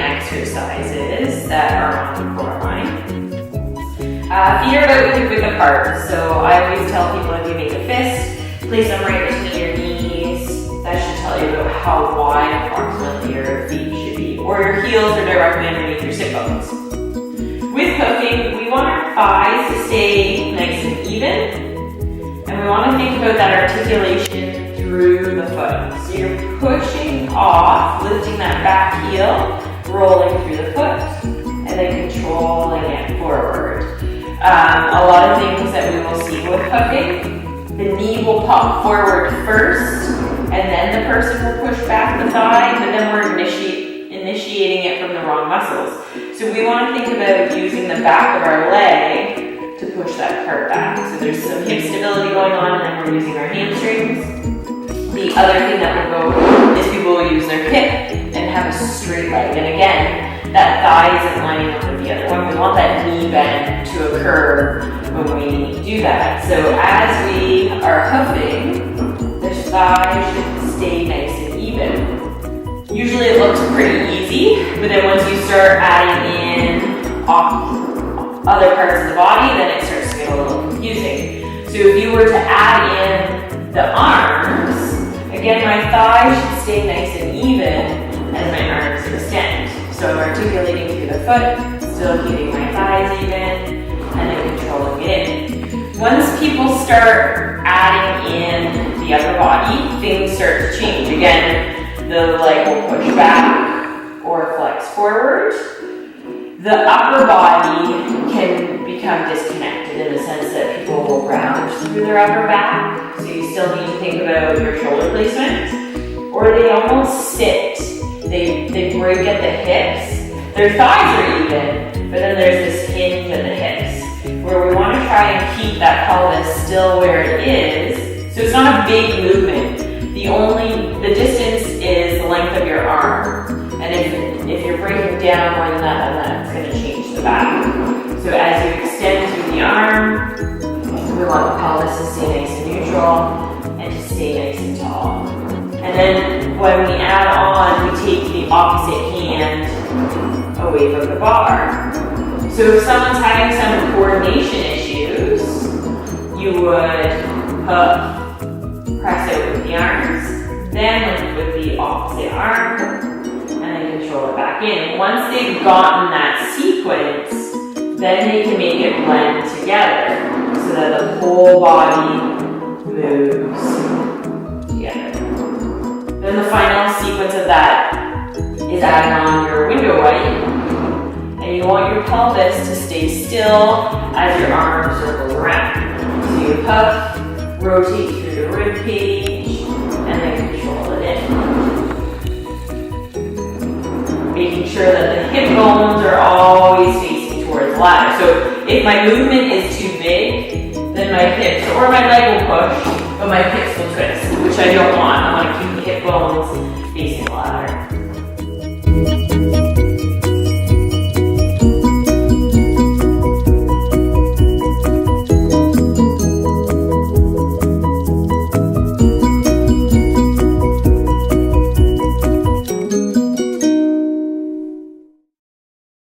exercises that are on the floor line. Feet are about hip width apart, so I always tell people if you make a fist, place them right between your knees. That should tell you about how wide approximately your feet should be. Or your heels are directly underneath your sit bones. With hoofing, we want our thighs to stay nice and even. And we want to think about that articulation through the foot. So you're pushing off, lifting that back heel, rolling through the foot, and then controlling it forward. A lot of things that we will see with hoofing, the knee will pop forward first, and then the person will push back the thigh, but then we're initiating it from the wrong muscles. So we want to think about using the back of our leg to push that part back. So there's some hip stability going on, and then we're using our hamstrings. The other thing that will go is people will use their hip and have a straight leg. And again, that thigh isn't lining up with the other one. We want that knee bend to occur when we do that. So as we are hoofing, the thigh should stay nice and even. Usually it looks pretty easy, but then once you start adding in other parts of the body, then it starts to get a little confusing. So if you were to add in the arms, again, my thighs should stay nice and even as my arms extend. So I'm articulating through the foot, still keeping my thighs even, and then controlling it in. Once people start adding in the upper body, things start to change. Again, the leg will push back or flex forward. The upper body can become disconnected in the sense that people will round through their upper back. So you still need to think about your shoulder placement. Or they almost sit. They break at the hips. Their thighs are even, but then there's this hinge at the hips where we want to try and keep that pelvis still where it is. So it's not a big movement. The distance is the length of your arm. And if you're breaking down more than that, then that's going to change the back. So as you extend through the arm, we want the pelvis to stay nice and neutral and to stay nice and tall. And then when we add on, we take the opposite hand away from the bar. So if someone's having some coordination issues, you would hook, press out with the arms, then with the opposite arm, and then control it back in. Once they've gotten that sequence, then they can make it blend together so that the whole body moves together. Then the final sequence of that is adding on your window wipe, and you want your pelvis to stay still as your arms circle around. So you puff, rotate through the rib cage, and then control it in. Making sure that the hip bones are always facing towards the ladder. So if my movement is too big, then my hips or my leg will push, but my hips will twist, which I don't want. I want to keep the hip bones facing the ladder.